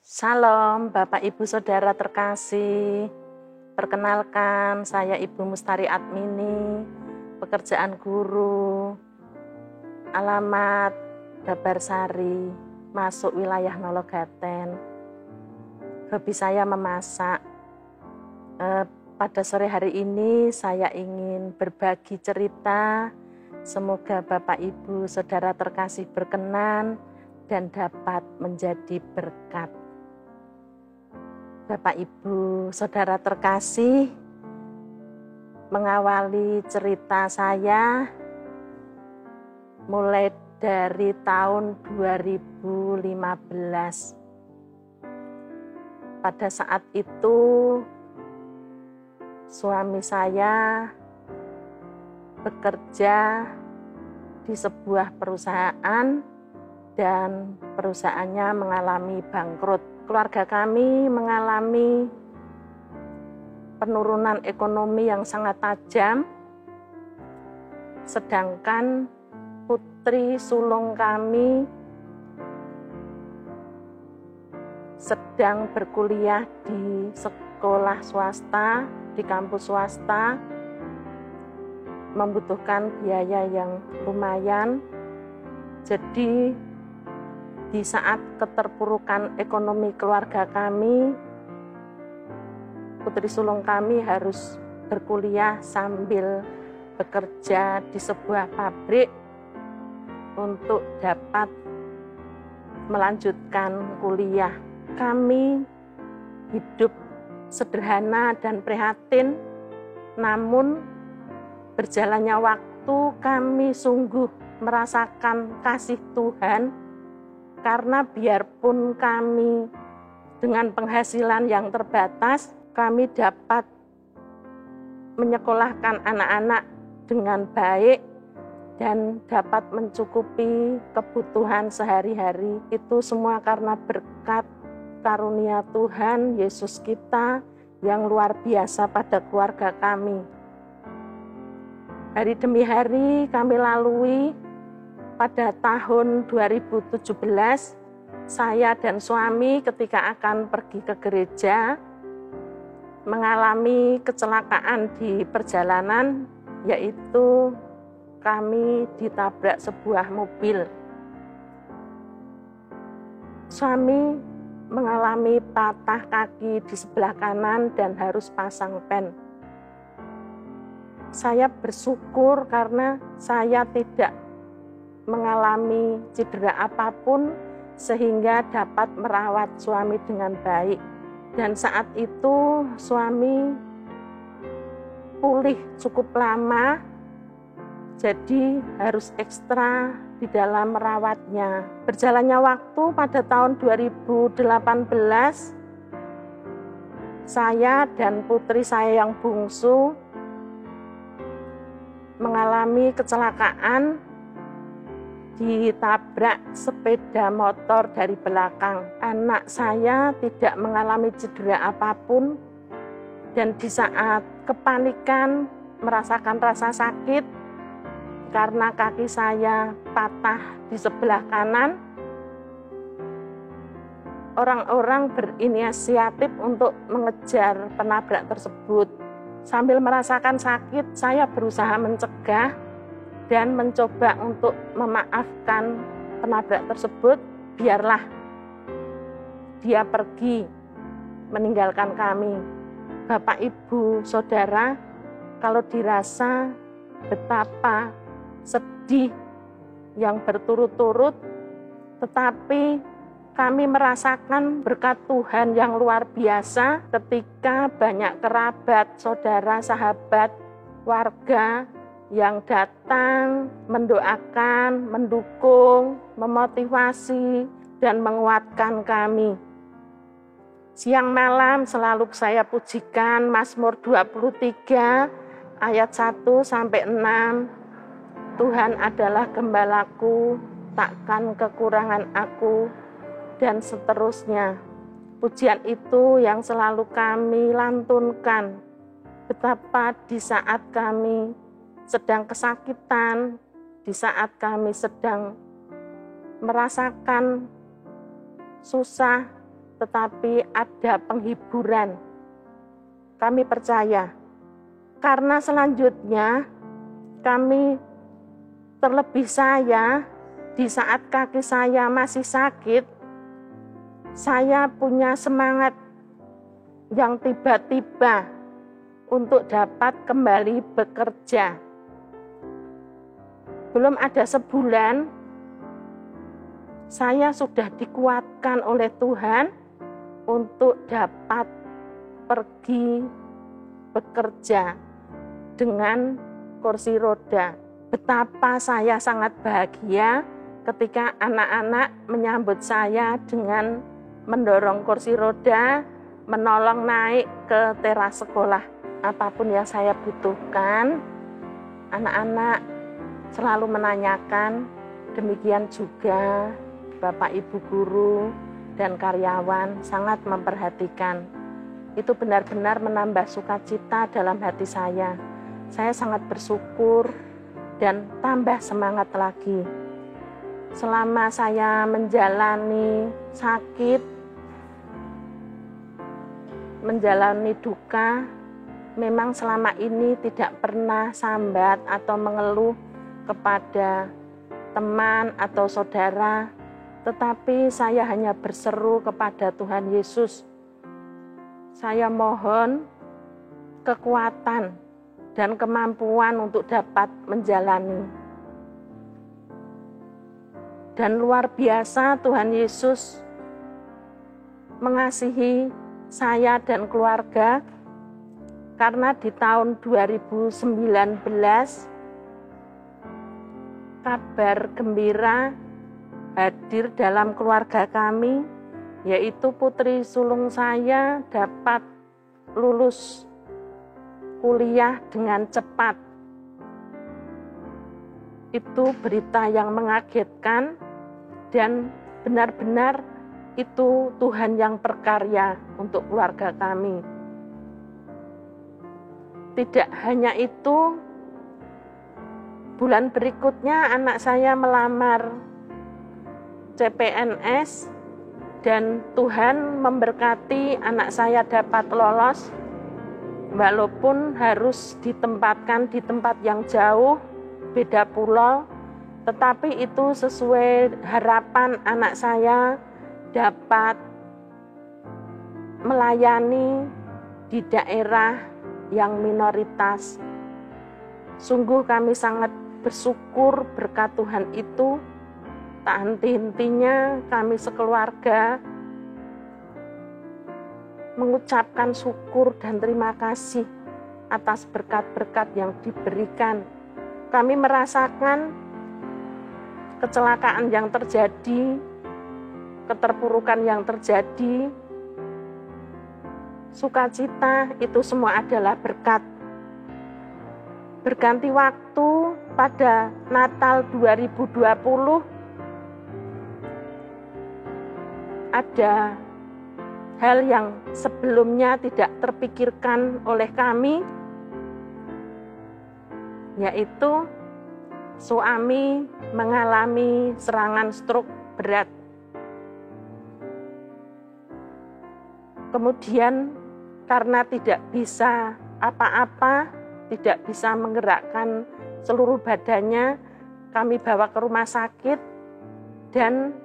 Salam Bapak Ibu Saudara terkasih. Perkenalkan, saya Ibu Mustari Admini, pekerjaan guru, alamat Dabarsari, masuk wilayah Nologaten. Hobi saya memasak. Pada sore hari ini saya ingin berbagi cerita. Semoga Bapak Ibu Saudara terkasih berkenan dan dapat menjadi berkat. Bapak Ibu Saudara terkasih, mengawali cerita saya mulai dari tahun 2015. Pada saat itu suami saya bekerja di sebuah perusahaan dan perusahaannya mengalami bangkrut. Keluarga kami mengalami penurunan ekonomi yang sangat tajam, sedangkan putri sulung kami sedang berkuliah di sekolah swasta, di kampus swasta, membutuhkan biaya yang lumayan. Jadi di saat keterpurukan ekonomi keluarga kami, putri sulung kami harus berkuliah sambil bekerja di sebuah pabrik untuk dapat melanjutkan kuliah. Kami hidup sederhana dan prihatin, namun berjalannya waktu kami sungguh merasakan kasih Tuhan. Karena biarpun kami dengan penghasilan yang terbatas, kami dapat menyekolahkan anak-anak dengan baik dan dapat mencukupi kebutuhan sehari-hari. Itu semua karena berkat karunia Tuhan Yesus kita yang luar biasa pada keluarga kami. Hari demi hari kami lalui. Pada tahun 2017, saya dan suami ketika akan pergi ke gereja mengalami kecelakaan di perjalanan, yaitu kami ditabrak sebuah mobil. Suami mengalami patah kaki di sebelah kanan dan harus pasang pen. Saya bersyukur karena saya tidak mengalami cedera apapun sehingga dapat merawat suami dengan baik. Dan saat itu suami pulih cukup lama, jadi harus ekstra di dalam merawatnya. Berjalannya waktu pada tahun 2018, saya dan putri saya yang bungsu mengalami kecelakaan, ditabrak sepeda motor dari belakang. Anak saya tidak mengalami cedera apapun, dan di saat kepanikan merasakan rasa sakit karena kaki saya patah di sebelah kanan, orang-orang berinisiatif untuk mengejar penabrak tersebut. Sambil merasakan sakit, saya berusaha mencegah dan mencoba untuk memaafkan penabrak tersebut, biarlah dia pergi meninggalkan kami. Bapak Ibu Saudara, kalau dirasa betapa sedih yang berturut-turut, tetapi kami merasakan berkat Tuhan yang luar biasa ketika banyak kerabat, saudara, sahabat, warga yang datang mendoakan, mendukung, memotivasi, dan menguatkan kami. Siang malam selalu saya pujikan Mazmur 23 ayat 1-6. Tuhan adalah gembalaku, takkan kekurangan aku, dan seterusnya. Pujian itu yang selalu kami lantunkan. Betapa di saat kami sedang kesakitan, di saat kami sedang merasakan susah, tetapi ada penghiburan. Kami percaya, karena selanjutnya kami, terlebih saya, di saat kaki saya masih sakit, saya punya semangat yang tiba-tiba untuk dapat kembali bekerja. Belum ada sebulan, saya sudah dikuatkan oleh Tuhan untuk dapat pergi bekerja dengan kursi roda. Betapa saya sangat bahagia ketika anak-anak menyambut saya dengan mendorong kursi roda, menolong naik ke teras sekolah. Apapun yang saya butuhkan, anak-anak selalu menanyakan, demikian juga Bapak Ibu guru dan karyawan sangat memperhatikan. Itu benar-benar menambah sukacita dalam hati saya. Saya sangat bersyukur dan tambah semangat lagi. Selama saya menjalani sakit, menjalani duka, memang selama ini tidak pernah sambat atau mengeluh kepada teman atau saudara, tetapi saya hanya berseru kepada Tuhan Yesus. Saya mohon kekuatan dan kemampuan untuk dapat menjalani. Dan luar biasa Tuhan Yesus mengasihi saya dan keluarga, karena di tahun 2019 kabar gembira hadir dalam keluarga kami, yaitu putri sulung saya dapat lulus kuliah dengan cepat. Itu berita yang mengagetkan dan benar-benar itu Tuhan yang berkarya untuk keluarga kami. Tidak hanya itu, bulan berikutnya anak saya melamar CPNS dan Tuhan memberkati anak saya dapat lolos walaupun harus ditempatkan di tempat yang jauh, beda pulau, tetapi itu sesuai harapan anak saya dapat melayani di daerah yang minoritas. Sungguh kami sangat bersyukur berkat Tuhan itu. Tak henti-hentinya kami sekeluarga mengucapkan syukur dan terima kasih atas berkat-berkat yang diberikan. Kami merasakan kecelakaan yang terjadi, keterpurukan yang terjadi, sukacita, itu semua adalah berkat. Berganti waktu pada Natal 2020, ada hal yang sebelumnya tidak terpikirkan oleh kami, yaitu suami mengalami serangan stroke berat. Kemudian karena tidak bisa apa-apa, tidak bisa menggerakkan seluruh badannya, kami bawa ke rumah sakit, dan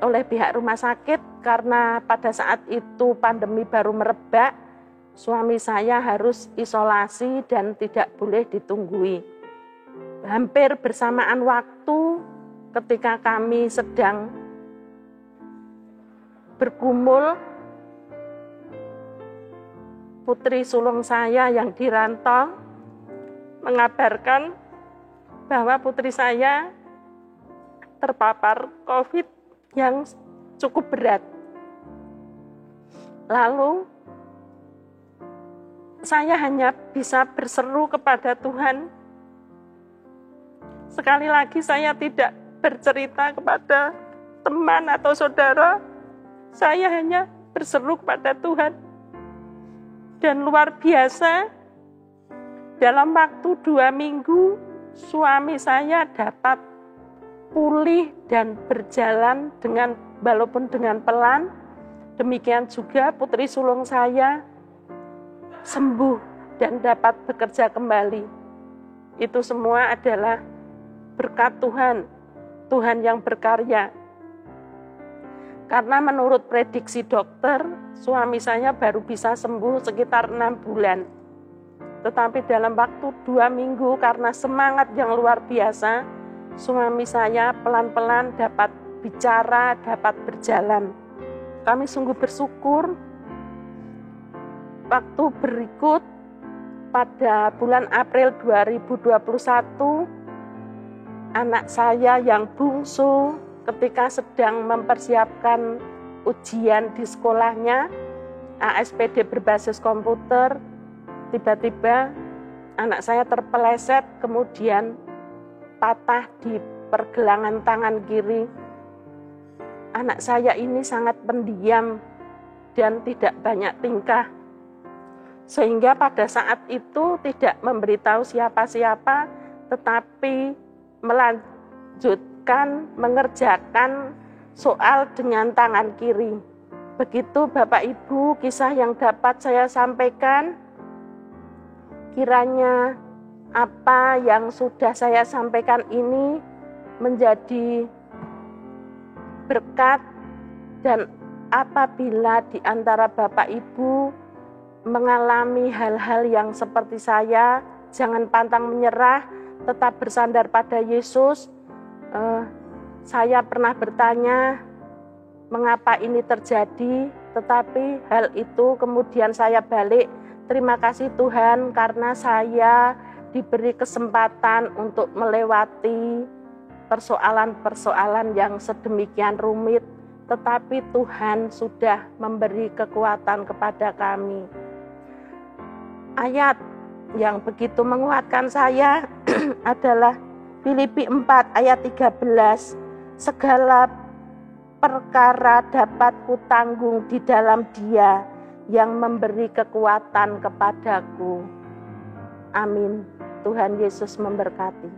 oleh pihak rumah sakit, karena pada saat itu pandemi baru merebak, suami saya harus isolasi dan tidak boleh ditunggui. Hampir bersamaan waktu ketika kami sedang bergumul, putri sulung saya yang di rantau mengabarkan bahwa putri saya terpapar COVID yang cukup berat. Lalu saya hanya bisa berseru kepada Tuhan. Sekali lagi saya tidak bercerita kepada teman atau saudara. Saya hanya berseru kepada Tuhan. Dan luar biasa, dalam waktu 2 minggu, suami saya dapat pulih dan berjalan walaupun dengan pelan, Demikian juga putri sulung saya sembuh dan dapat bekerja kembali. Itu semua adalah berkat Tuhan, Tuhan yang berkarya. Karena menurut prediksi dokter, suami saya baru bisa sembuh sekitar 6 bulan. Tetapi dalam waktu 2 minggu karena semangat yang luar biasa, suami saya pelan-pelan dapat bicara, dapat berjalan. Kami sungguh bersyukur. Waktu berikut pada bulan April 2021, anak saya yang bungsu ketika sedang mempersiapkan ujian di sekolahnya, ASPD berbasis komputer, tiba-tiba anak saya terpeleset kemudian patah di pergelangan tangan kiri. Anak saya ini sangat pendiam dan tidak banyak tingkah. Sehingga pada saat itu tidak memberitahu siapa-siapa, tetapi melanjutkan mengerjakan soal dengan tangan kiri. Begitu Bapak Ibu kisah yang dapat saya sampaikan. Kiranya apa yang sudah saya sampaikan ini menjadi berkat, dan apabila di antara Bapak Ibu mengalami hal-hal yang seperti saya, jangan pantang menyerah, tetap bersandar pada Yesus. Saya pernah bertanya mengapa ini terjadi, tetapi hal itu kemudian saya balik, terima kasih Tuhan karena saya diberi kesempatan untuk melewati persoalan-persoalan yang sedemikian rumit, tetapi Tuhan sudah memberi kekuatan kepada kami. Ayat yang begitu menguatkan saya adalah Filipi 4 ayat 13. Segala perkara dapat kutanggung di dalam Dia yang memberi kekuatan kepadaku. Amin. Tuhan Yesus memberkati.